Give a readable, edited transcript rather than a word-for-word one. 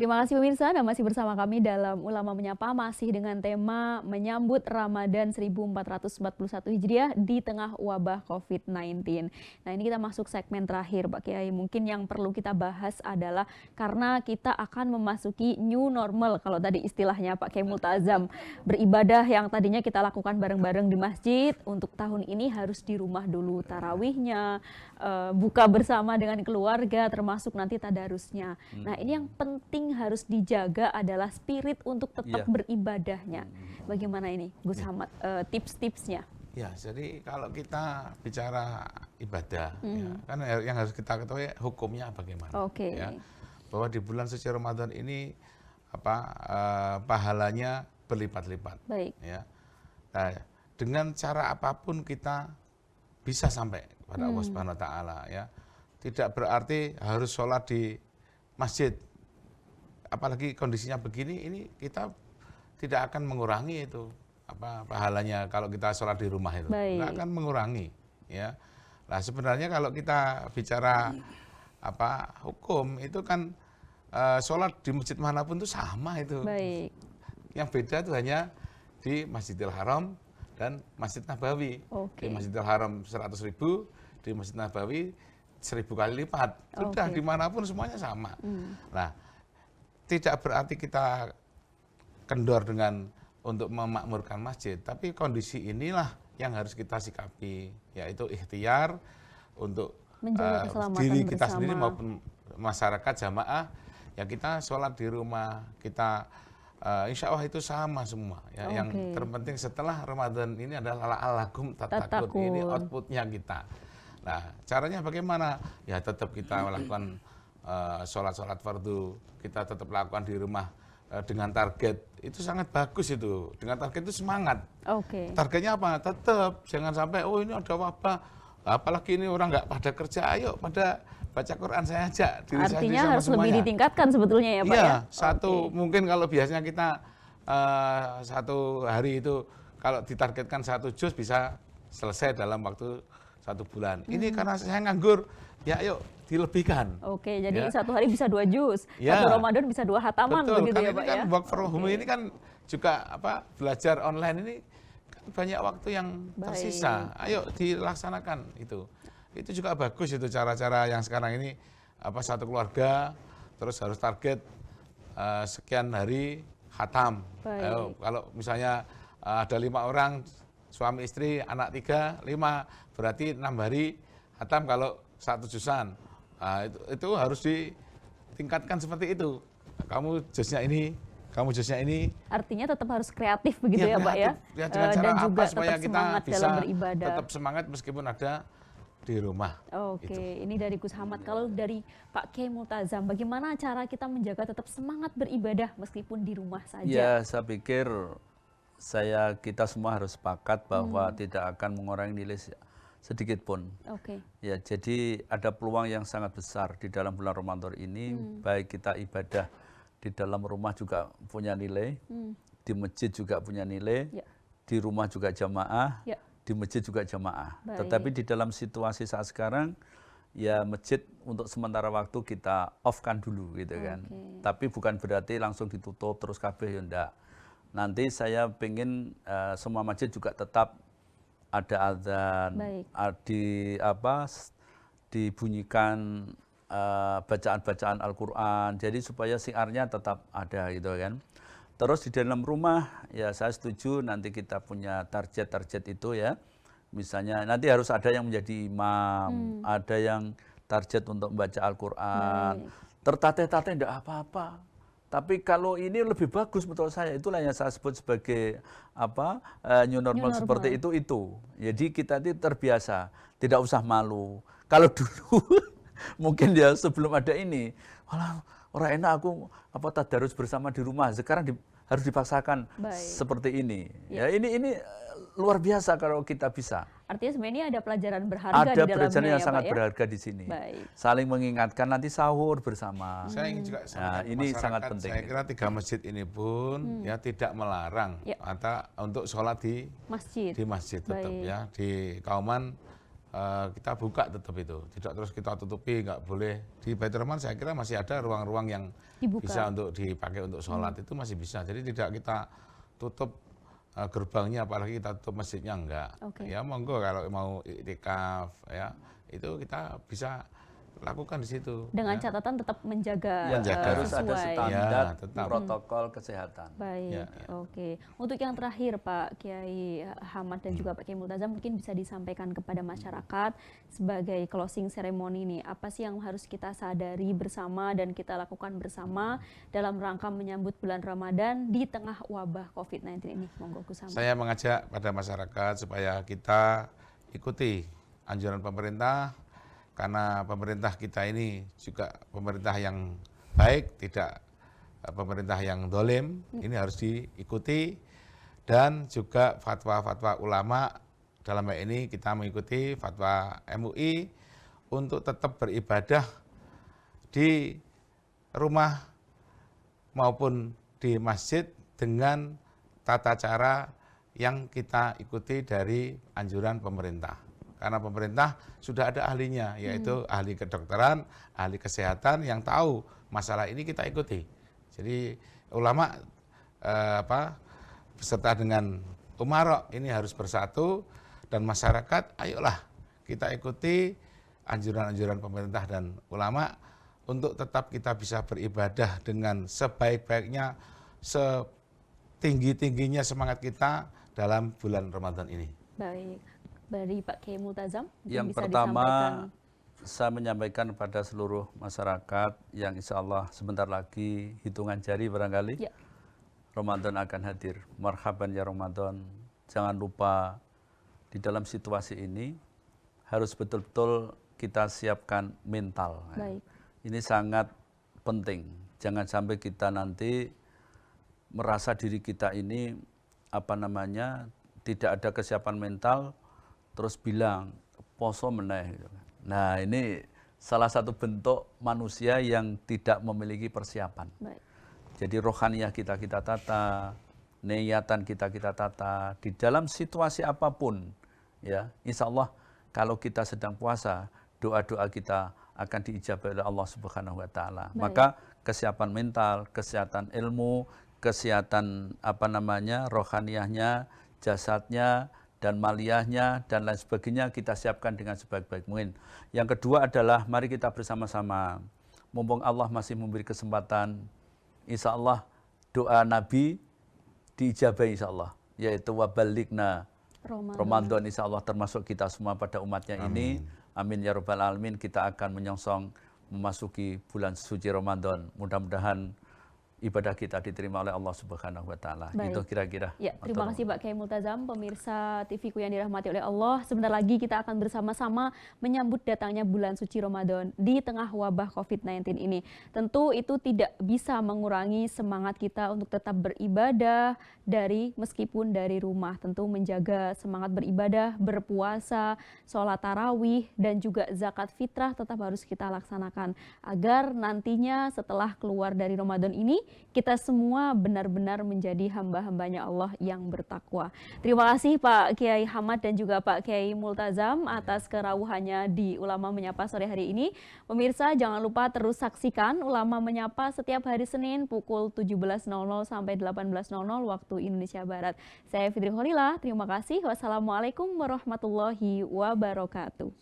Terima kasih pemirsa, Anda masih bersama kami dalam Ulama Menyapa, masih dengan tema menyambut Ramadan 1441 Hijriah di tengah wabah COVID-19. Nah, ini kita masuk segmen terakhir Pak Kiai. Mungkin yang perlu kita bahas adalah karena kita akan memasuki new normal, kalau tadi istilahnya Pak Kiai Multazam. Beribadah yang tadinya kita lakukan bareng-bareng di masjid, untuk tahun ini harus di rumah dulu tarawihnya, buka bersama dengan keluarga, termasuk nanti tadarusnya. Nah, ini yang penting harus dijaga adalah spirit untuk tetap beribadahnya. Bagaimana ini, Gus Hamad, tips-tipsnya? Ya, jadi kalau kita bicara ibadah, ya, kan yang harus kita ketahui hukumnya bagaimana. Ya, bahwa di bulan suci Ramadan ini pahalanya berlipat-lipat. Baik. Ya, nah, dengan cara apapun kita bisa sampai kepada Allah Subhanahu Wa Taala. Ya, tidak berarti harus sholat di masjid. Apalagi kondisinya begini, ini kita tidak akan mengurangi itu pahalanya kalau kita sholat di rumah itu, tidak akan mengurangi. Ya, nah sebenarnya kalau kita bicara hukum itu kan sholat di masjid manapun itu sama itu. Baik. Yang beda itu hanya di Masjidil Haram dan Masjid Nabawi. Di Masjidil Haram 100.000, di Masjid Nabawi 1000 kali lipat. Sudah dimanapun semuanya sama. Nah, tidak berarti kita kendor dengan untuk memakmurkan masjid, tapi kondisi inilah yang harus kita sikapi, yaitu ikhtiar untuk diri kita sendiri maupun masyarakat jamaah, ya kita sholat di rumah, kita insya Allah itu sama semua. Ya, yang terpenting setelah Ramadan ini adalah la'allakum tattaqun, ini outputnya kita. Nah, caranya bagaimana? Ya tetap kita melakukan sholat-sholat fardu, kita tetap lakukan di rumah dengan target, itu sangat bagus itu. Dengan target itu semangat. Targetnya apa? Tetap, jangan sampai, oh ini ada wabah, apalagi ini orang nggak pada kerja, ayo pada baca Quran saya ajak. Artinya harus lebih ditingkatkan sebetulnya ya Pak ya? Satu, mungkin kalau biasanya kita satu hari itu, kalau ditargetkan 1 juz bisa selesai dalam waktu 1 bulan. Ini karena saya nganggur, ya ayo dilebihkan. Jadi satu hari bisa 2 juz, satu Ramadan bisa 2 hataman. Betul, begitu kan ya ini Pak kan ya? work from home ini kan juga belajar online ini kan banyak waktu yang tersisa. Ayo dilaksanakan itu. Itu juga bagus itu cara-cara yang sekarang ini satu keluarga terus harus target sekian hari khatam. Ayo, kalau misalnya ada 5 orang, suami istri, anak 3, 5, berarti 6 hari khatam kalau 1 juzan. Nah, itu harus ditingkatkan seperti itu. Kamu juznya ini, kamu juznya ini. Artinya tetap harus kreatif begitu ya Pak ya? Ya dengan cara dan juga supaya tetap kita semangat bisa dalam beribadah. tetap semangat meskipun ada di rumah. Ini dari Gus Hamad. Kalau dari Pak Kiai Multazam, bagaimana cara kita menjaga tetap semangat beribadah meskipun di rumah saja? Ya, saya pikir kita semua harus sepakat bahwa tidak akan mengurangi nilai sedikit pun. Ya, jadi ada peluang yang sangat besar di dalam bulan Ramadan ini, baik kita ibadah di dalam rumah juga punya nilai, di masjid juga punya nilai, di rumah juga jamaah, di masjid juga jamaah. Tetapi di dalam situasi saat sekarang, ya masjid untuk sementara waktu kita off-kan dulu gitu kan. Tapi bukan berarti langsung ditutup terus kabeh ya enggak. Nanti saya pengen semua masjid juga tetap ada azan, dibunyikan bacaan-bacaan Al-Quran, jadi supaya siarnya tetap ada gitu kan. Terus di dalam rumah, ya saya setuju nanti kita punya target-target itu ya. Misalnya nanti harus ada yang menjadi imam, ada yang target untuk membaca Al-Quran. Tertatih-tatih enggak apa-apa. Tapi kalau ini lebih bagus menurut saya, itulah yang saya sebut sebagai new normal seperti itu. Jadi kita itu terbiasa, tidak usah malu. Kalau dulu mungkin ya sebelum ada ini, orang enak aku tadarus bersama di rumah. Sekarang harus dipaksakan seperti ini. Ya ini luar biasa kalau kita bisa. Artinya sebenarnya ini ada pelajaran berharga di dalamnya. Ada pelajaran yang sangat berharga di sini. Saling mengingatkan nanti sahur bersama. Saya ingin juga ini sangat penting. Saya kira 3 masjid ini pun ya tidak melarang untuk sholat di masjid tetap ya. Di Kauman kita buka tetap itu, tidak terus kita tutupi, nggak boleh. Di Baitur Rahman saya kira masih ada ruang-ruang yang Dibuka. bisa untuk dipakai untuk sholat, itu masih bisa. Jadi tidak kita tutup gerbangnya, apalagi kita tutup masjidnya, enggak. Ya monggo kalau mau iktikaf ya, itu kita bisa lakukan di situ. Dengan catatan tetap menjaga, harus ada standar protokol kesehatan. Baik, oke. Untuk yang terakhir Pak Kiai Hamad dan juga Pak Kiai Multazam, mungkin bisa disampaikan kepada masyarakat sebagai closing ceremony nih, apa sih yang harus kita sadari bersama dan kita lakukan bersama dalam rangka menyambut bulan Ramadan di tengah wabah COVID-19 ini? Monggo Gus Hamad. Saya mengajak pada masyarakat supaya kita ikuti anjuran pemerintah, karena pemerintah kita ini juga pemerintah yang baik, tidak pemerintah yang dolim, ini harus diikuti. Dan juga fatwa-fatwa ulama, dalam hal ini kita mengikuti fatwa MUI untuk tetap beribadah di rumah maupun di masjid dengan tata cara yang kita ikuti dari anjuran pemerintah. Karena pemerintah sudah ada ahlinya, yaitu ahli kedokteran, ahli kesehatan yang tahu masalah ini, kita ikuti. Jadi ulama beserta dengan umara ini harus bersatu, dan masyarakat ayolah kita ikuti anjuran-anjuran pemerintah dan ulama untuk tetap kita bisa beribadah dengan sebaik-baiknya, setinggi-tingginya semangat kita dalam bulan Ramadan ini. Baik. Dari Pak Kiai Multazam, yang bisa pertama disampaikan. Saya menyampaikan kepada seluruh masyarakat yang insya Allah sebentar lagi hitungan jari barangkali Ramadan akan hadir. Marhaban ya Ramadan. Jangan lupa di dalam situasi ini harus betul-betul kita siapkan mental. Baik. Ini sangat penting. Jangan sampai kita nanti merasa diri kita ini tidak ada kesiapan mental, terus bilang poso meneh. Nah, ini salah satu bentuk manusia yang tidak memiliki persiapan. Baik. Jadi rohaniyah kita tata, niatan kita tata di dalam situasi apapun, ya. Insya Allah kalau kita sedang puasa, doa-doa kita akan diijabah oleh Allah Subhanahu Wa Taala. Maka kesiapan mental, kesehatan ilmu, kesehatan rohaniyahnya, jasadnya, dan maliyahnya, dan lain sebagainya kita siapkan dengan sebaik-baik mungkin. Yang kedua adalah mari kita bersama-sama, mumpung Allah masih memberi kesempatan, insya Allah doa Nabi diijabah insya Allah, yaitu wabalikna Ramadan, insya Allah termasuk kita semua pada umatnya ini. Amin ya rabbal alamin. Kita akan menyongsong memasuki bulan suci Ramadan. Mudah-mudahan ibadah kita diterima oleh Allah Subhanahu Wa Taala. Itu kira-kira. Ya, terima kasih Pak Kiai Multazam, pemirsa TV-ku yang dirahmati oleh Allah. Sebentar lagi kita akan bersama-sama menyambut datangnya bulan suci Ramadan di tengah wabah COVID-19 ini. Tentu itu tidak bisa mengurangi semangat kita untuk tetap beribadah meskipun dari rumah. Tentu menjaga semangat beribadah, berpuasa, sholat tarawih, dan juga zakat fitrah tetap harus kita laksanakan agar nantinya setelah keluar dari Ramadan ini kita semua benar-benar menjadi hamba-hambanya Allah yang bertakwa. Terima kasih Pak Kiai Hamad dan juga Pak Kiai Multazam atas kerawuhannya di Ulama Menyapa sore hari ini. Pemirsa, jangan lupa terus saksikan Ulama Menyapa setiap hari Senin pukul 17.00 sampai 18.00 waktu Indonesia Barat. Saya Fitri Kholila, terima kasih. Wassalamualaikum warahmatullahi wabarakatuh.